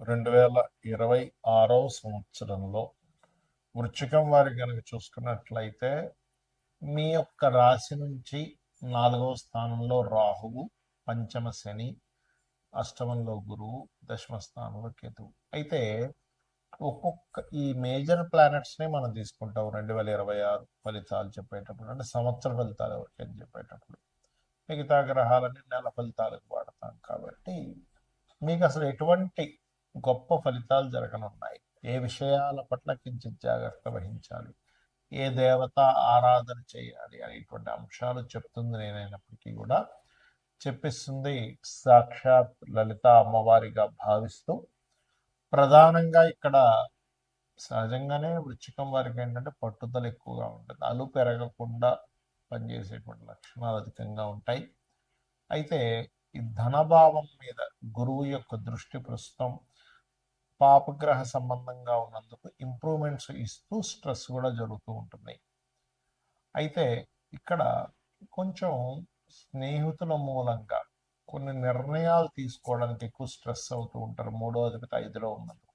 2026వ సంవత్సరంలో వృశ్చికం వారి కనుక చూసుకున్నట్లయితే మీ యొక్క రాశి నుంచి 4వ స్థానంలో రాహువు, పంచమ శని, అష్టమంలో గురువు, దశమ స్థానంలో కేతువు. అయితే ఒక్కొక్క ఈ మేజర్ ప్లానెట్స్ని మనం తీసుకుంటాం 2026 ఫలితాలు చెప్పేటప్పుడు, అంటే సంవత్సర ఫలితాలు ఎవరికైనా చెప్పేటప్పుడు. మిగతా గ్రహాలని నెల ఫలితాలకు వాడతాం కాబట్టి మీకు అసలు ఎటువంటి గొప్ప ఫలితాలు జరగనున్నాయి, ఏ విషయాల పట్ల కించిత్ జాగ్రత్త వహించాలి, ఏ దేవత ఆరాధన చేయాలి అనేటువంటి అంశాలు చెప్తుంది నేనైనప్పటికీ కూడా చెప్పిస్తుంది సాక్షాత్ లలిత అమ్మవారిగా భావిస్తూ. ప్రధానంగా ఇక్కడ సహజంగానే వృశ్చికం వారికి ఏంటంటే పట్టుదల ఎక్కువగా ఉంటుంది, అలు పెరగకుండా పనిచేసేటువంటి లక్షణాలు అధికంగా ఉంటాయి. అయితే ఈ ధనభావం మీద గురువు యొక్క దృష్టి ప్రస్తుతం పాపగ్రహ సంబంధంగా ఉన్నందుకు ఇంప్రూవ్మెంట్స్ ఇస్తూ స్ట్రెస్ కూడా జరుగుతూ ఉంటుంది. అయితే ఇక్కడ కొంచెం స్నేహితుల మూలంగా కొన్ని నిర్ణయాలు తీసుకోవడానికి ఎక్కువ స్ట్రెస్ అవుతూ ఉంటారు, 3వ అధిపతి 5లో ఉన్నందుకు.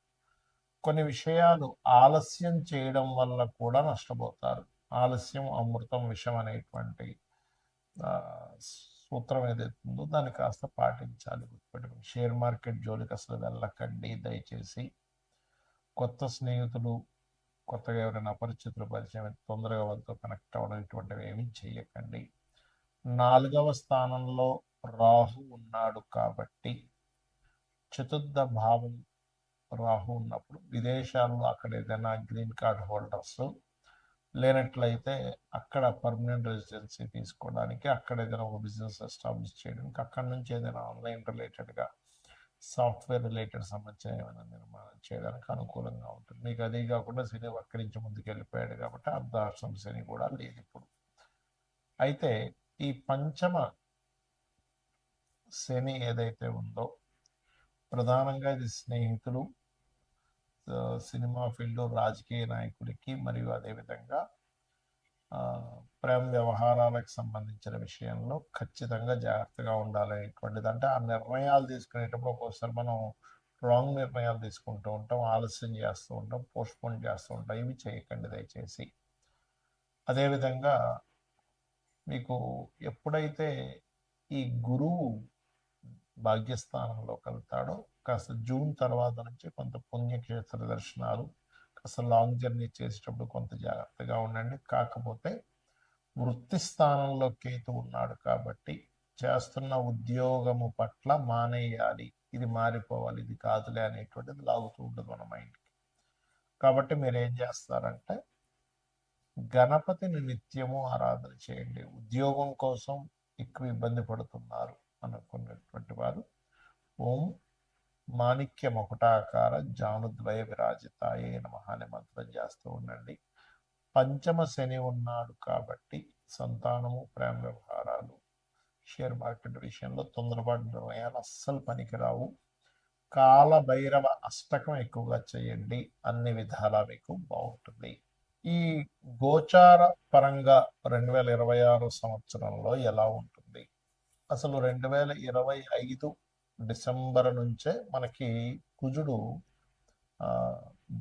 కొన్ని విషయాలు ఆలస్యం చేయడం వల్ల కూడా నష్టపోతారు. ఆలస్యం అమృతం విషం అనేటువంటి సూత్రం ఏదైతుందో దాన్ని కాస్త పాటించాలి, గుర్తుపెట్టుకుని. షేర్ మార్కెట్ జోలికి అసలు వెళ్ళకండి దయచేసి. కొత్త స్నేహితులు, కొత్తగా ఎవరైనా అపరిచితులు పరిచయం తొందరగా వాళ్ళతో కనెక్ట్ అవ్వడం ఇటువంటివి ఏమీ చేయకండి. 4వ స్థానంలో రాహు ఉన్నాడు కాబట్టి చతుర్థ భావం రాహు ఉన్నప్పుడు విదేశాల్లో అక్కడ ఏదైనా గ్రీన్ కార్డ్ హోల్డర్స్ లేనట్లయితే అక్కడ పర్మనెంట్ రెసిడెన్సీ తీసుకోవడానికి, అక్కడ ఏదైనా ఒక బిజినెస్ ఎస్టాబ్లిష్ చేయడానికి, అక్కడి నుంచి ఏదైనా ఆన్లైన్ రిలేటెడ్గా సాఫ్ట్వేర్ రిలేటెడ్ సంబంధించిన ఏమైనా నిర్మాణం చేయడానికి అనుకూలంగా ఉంటుంది. మీకు అదే కాకుండా శని వక్రించి ముందుకు వెళ్ళిపోయాడు కాబట్టి అర్ధాష్టమ శని కూడా లేదు ఇప్పుడు. అయితే ఈ పంచమ శని ఏదైతే ఉందో ప్రధానంగా ఇది స్నేహితులు, సినిమా ఫీల్డ్, రాజకీయ నాయకులకి, మరియు అదేవిధంగా ప్రేమ వ్యవహారాలకు సంబంధించిన విషయంలో ఖచ్చితంగా జాగ్రత్తగా ఉండాలనేటువంటిది. అంటే ఆ నిర్ణయాలు తీసుకునేటప్పుడు ఒక్కోసారి మనం రాంగ్ నిర్ణయాలు తీసుకుంటూ ఉంటాం, ఆలస్యం చేస్తూ ఉంటాం, పోస్ట్పోన్ చేస్తూ ఉంటాం. ఇవి చేయకండి దయచేసి. అదేవిధంగా మీకు ఎప్పుడైతే ఈ గురువు భాగ్యస్థానంలోకి వెళ్తాడో కాస్త జూన్ తర్వాత నుంచి కొంత పుణ్యక్షేత్ర దర్శనాలు, కాస్త లాంగ్ జర్నీ చేసేటప్పుడు కొంత జాగ్రత్తగా ఉండండి. కాకపోతే వృత్తి స్థానంలో కేతు ఉన్నాడు కాబట్టి చేస్తున్న ఉద్యోగము పట్ల మానేయాలి, ఇది మారిపోవాలి, ఇది కాదులే అనేటువంటిది లాగుతూ ఉంటుంది మన మైండ్కి. కాబట్టి మీరు ఏం చేస్తారంటే గణపతిని నిత్యము ఆరాధన చేయండి. ఉద్యోగం కోసం ఎక్కువ ఇబ్బంది పడుతున్నారు అనుకున్నటువంటి వారు ఓం మాణిక్య మకుటాకార జానుద్వయ విరాజితాయే నమః అనే మంత్రం చేస్తూ ఉండండి. పంచమ శని ఉన్నాడు కాబట్టి సంతానము, ప్రేమ వ్యవహారాలు, షేర్ మార్కెట్ విషయంలో తొందరపాటు నిర్ణయాలు అస్సలు పనికిరావు. కాలభైరవ అష్టకం ఎక్కువగా చేయండి, అన్ని విధాలా మీకు బాగుంటుంది. ఈ గోచార పరంగా 2026 సంవత్సరంలో ఎలా ఉంటుంది? అసలు 2025 డిసెంబర్ నుంచే మనకి కుజుడు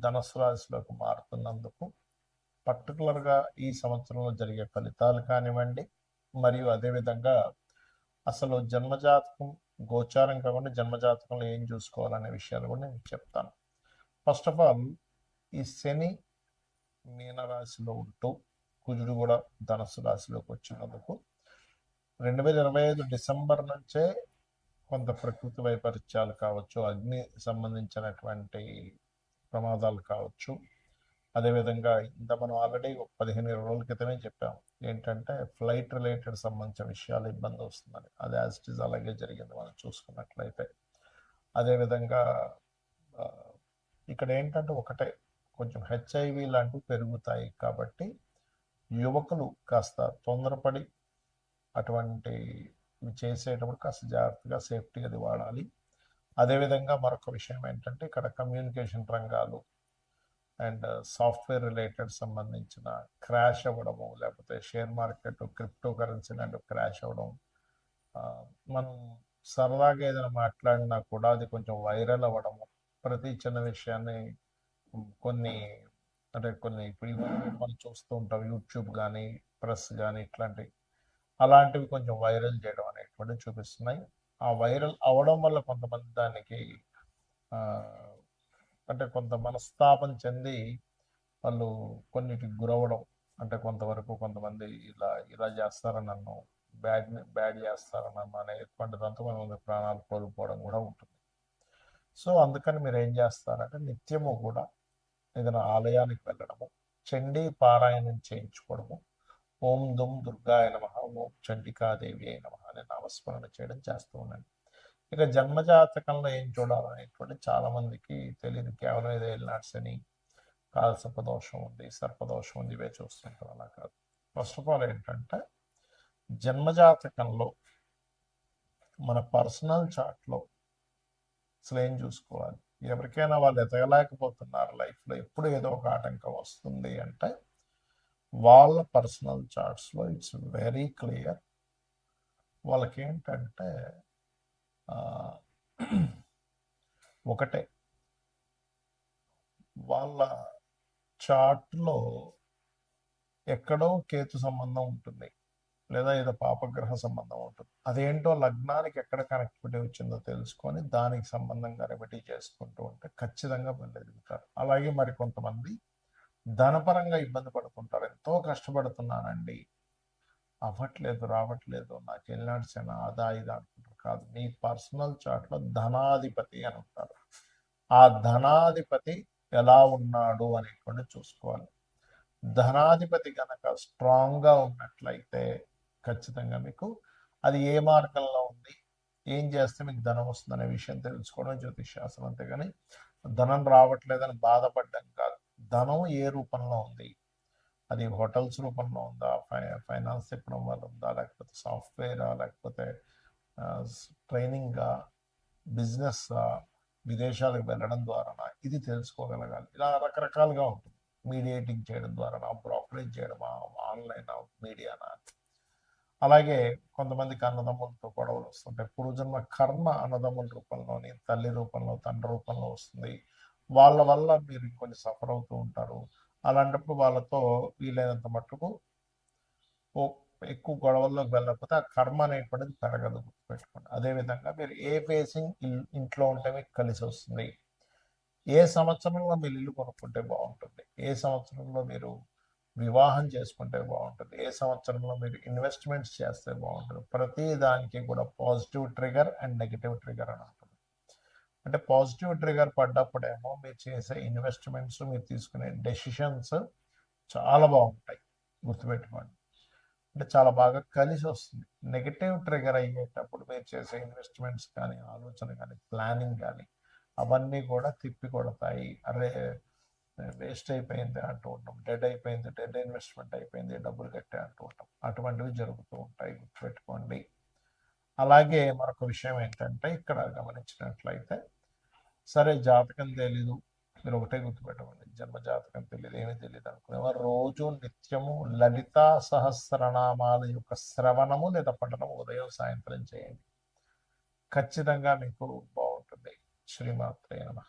ధనుసు రాశిలోకి మారుతున్నందుకు పర్టికులర్గా ఈ సంవత్సరంలో జరిగే ఫలితాలు కానివ్వండి, మరియు అదేవిధంగా అసలు జన్మజాతకం, గోచారం కాకుండా జన్మజాతకంలో ఏం చూసుకోవాలనే విషయాలు కూడా నేను చెప్తాను. ఫస్ట్ ఆఫ్ ఆల్, ఈ శని మీనరాశిలో ఉంటూ కుజుడు కూడా ధనుసు రాశిలోకి వచ్చినందుకు 2025 డిసెంబర్ నుంచే కొంత ప్రకృతి వైపరీత్యాలు కావచ్చు, అగ్ని సంబంధించినటువంటి ప్రమాదాలు కావచ్చు, అదేవిధంగా ఇంత మనం ఆల్రెడీ 15-20 రోజుల క్రితమే చెప్పాం ఏంటంటే ఫ్లైట్ రిలేటెడ్ సంబంధించిన విషయాలు ఇబ్బంది వస్తుందని. అది యాజ్ ఇట్ ఈజ్ అలాగే జరిగింది మనం చూసుకున్నట్లయితే. అదేవిధంగా ఇక్కడ ఏంటంటే ఒకటే, కొంచెం హెచ్ఐవి లాంటివి పెరుగుతాయి కాబట్టి యువకులు కాస్త తొందరపడి అటువంటి చేసేటప్పుడు కాస్త జాగ్రత్తగా సేఫ్టీగా అది వాడాలి. అదేవిధంగా మరొక విషయం ఏంటంటే ఇక్కడ కమ్యూనికేషన్ రంగాలు అండ్ సాఫ్ట్వేర్ రిలేటెడ్ సంబంధించిన క్రాష్ అవ్వడము, లేకపోతే షేర్ మార్కెట్, క్రిప్టో కరెన్సీ లాంటి క్రాష్ అవ్వడం, మనం సరదాగా ఏదైనా మాట్లాడినా కూడా అది కొంచెం వైరల్ అవ్వడము, ప్రతి చిన్న విషయాన్ని కొన్ని కొన్ని ఇప్పుడు ఇవన్నీ మనం చూస్తూ ఉంటాం, యూట్యూబ్ కానీ ప్రెస్ కానీ ఇట్లాంటివి, అలాంటివి కొంచెం వైరల్ చేయడం అనేటువంటివి చూపిస్తున్నాయి. ఆ వైరల్ అవడం వల్ల కొంతమంది దానికి ఆ, కొంత మనస్తాపం చెంది వాళ్ళు కొన్నిటికి గురవడం, కొంతవరకు కొంతమంది ఇలా ఇలా చేస్తారని నన్ను బ్యాడ్ బ్యాడ్ చేస్తారని నన్ను అనేటువంటి దాంతో కొంతమంది ప్రాణాలు కోల్పోవడం కూడా ఉంటుంది. సో అందుకని మీరు ఏం చేస్తారంటే నిత్యము కూడా ఏదైనా ఆలయానికి వెళ్ళడము, చండీ పారాయణం చేయించుకోవడము, ఓం దుమ్ దుర్గాయ నమ, ఓం చండికాదేవి అయి నమ అనే నామస్మరణ చేయడం చేస్తూ ఉండండి. ఇక జన్మజాతకంలో ఏం చూడాలనేటువంటి చాలా మందికి తెలియదు. కేవలం ఏదో ఏలినాటి శని, కాలసర్పదోషం ఉంది, సర్పదోషం ఉంది, ఇవే చూస్తుంటారు. అలా కాదు. ఫస్ట్ ఆఫ్ ఆల్ ఏంటంటే జన్మజాతకంలో మన పర్సనల్ చార్ట్లో అసలు ఏం చూసుకోవాలి. ఎవరికైనా వాళ్ళు ఎదగలేకపోతున్నారు లైఫ్లో, ఎప్పుడు ఏదో ఒక ఆటంకం వస్తుంది అంటే వాళ్ళ పర్సనల్ చార్ట్స్లో ఇట్స్ వెరీ క్లియర్. వాళ్ళకి ఏంటంటే ఒకటే, వాళ్ళ చార్ట్లో ఎక్కడో కేతు సంబంధం ఉంటుంది, లేదా ఏదో పాపగ్రహ సంబంధం ఉంటుంది. అదేంటో లగ్నానికి ఎక్కడ కనెక్టివిటీ వచ్చిందో తెలుసుకొని దానికి సంబంధంగా రెమెడీ చేసుకుంటూ ఉంటే ఖచ్చితంగా వెళ్ళగలుగుతారు. అలాగే మరి కొంతమంది ధనపరంగా ఇబ్బంది పడుతుంటారు. ఎంతో కష్టపడుతున్నానండి, అవ్వట్లేదు, రావట్లేదు, నాకు వెళ్ళినాడు సేన అదా ఇది అనుకుంటారు. కాదు, మీ పర్సనల్ చార్ట్లో ధనాధిపతి అని ఉంటారు. ఆ ధనాధిపతి ఎలా ఉన్నాడు అనేటువంటి చూసుకోవాలి. ధనాధిపతి కనుక స్ట్రాంగ్గా ఉన్నట్లయితే ఖచ్చితంగా మీకు అది ఏ మార్గంలో ఉంది, ఏం చేస్తే మీకు ధనం వస్తుంది అనే విషయం తెలుసుకోవడం జ్యోతిష్ శాస్త్రం. అంతేగాని ధనం రావట్లేదని బాధపడడం కాదు. ధనం ఏ రూపంలో ఉంది, అది హోటల్స్ రూపంలో ఉందా, ఫైనాన్స్ తిప్పడం వల్ల ఉందా, లేకపోతే సాఫ్ట్వేరా, లేకపోతే ట్రైనింగా, బిజినెస్, విదేశాలకు వెళ్ళడం ద్వారా, ఇది తెలుసుకోగలగాలి. ఇలా రకరకాలుగా ఉంటుంది. మీడియేటింగ్ చేయడం ద్వారా, బ్రోకరేజ్ చేయడమా, ఆన్లైన్ మీడియానా. అలాగే కొంతమందికి అన్నదమ్ములతో గొడవలు వస్తుంటాయి. పూర్వజన్మ కర్మ అన్నదమ్ముల రూపంలోని, తల్లి రూపంలో, తండ్రి రూపంలో వస్తుంది. వాళ్ళ వల్ల మీరు ఇంకొంచెం సఫర్ అవుతూ ఉంటారు. అలాంటప్పుడు వాళ్ళతో వీలైనంత మట్టుకు ఎక్కువ గొడవల్లోకి వెళ్ళకపోతే ఆ కర్మ అనేటువంటిది పెరగదు, గుర్తుపెట్టుకోండి. అదేవిధంగా మీరు ఏ ఫేసింగ్ ఇంట్లో ఉంటే మీకు కలిసి వస్తుంది, ఏ సంవత్సరంలో మీరు ఇల్లు కొనుక్కుంటే బాగుంటుంది, ఏ సంవత్సరంలో మీరు వివాహం చేసుకుంటే బాగుంటుంది, ఏ సంవత్సరంలో మీరు ఇన్వెస్ట్మెంట్స్ చేస్తే బాగుంటుంది. ప్రతి దానికి కూడా positive trigger and negative trigger అని ఉంటుంది. అంటే పాజిటివ్ ట్రిగర్ పడ్డప్పుడేమో మీరు చేసే ఇన్వెస్ట్మెంట్స్, మీరు తీసుకునే డెసిషన్స్ చాలా బాగుంటాయి, గుర్తుపెట్టుకోండి. అంటే చాలా బాగా కలిసి వస్తుంది. నెగిటివ్ ట్రిగర్ అయ్యేటప్పుడు మీరు చేసే ఇన్వెస్ట్మెంట్స్ కానీ, ఆలోచన కానీ, ప్లానింగ్ కానీ, అవన్నీ కూడా తిప్పి కొడతాయి. అరే వేస్ట్ అయిపోయింది అంటూ ఉంటాం, డెడ్ అయిపోయింది, డెడ్ ఇన్వెస్ట్మెంట్ అయిపోయింది, డబ్బులు కట్టే అంటూ ఉంటాం. అటువంటివి జరుగుతూ ఉంటాయి, గుర్తుపెట్టుకోండి. అలాగే మరొక విషయం ఏంటంటే ఇక్కడ గమనించినట్లయితే, సరే జాతకం తెలీదు, మీరు ఒకటే గుర్తుపెట్టండి, జన్మ జాతకం తెలియదు, ఏమీ తెలియదు అనుకునేవారు రోజు నిత్యము లలితా సహస్రనామాల యొక్క శ్రవణము లేదా పఠనము ఉదయం సాయంత్రం చేయండి. ఖచ్చితంగా మీకు బాగుంటుంది. శ్రీమాత్రే నమః.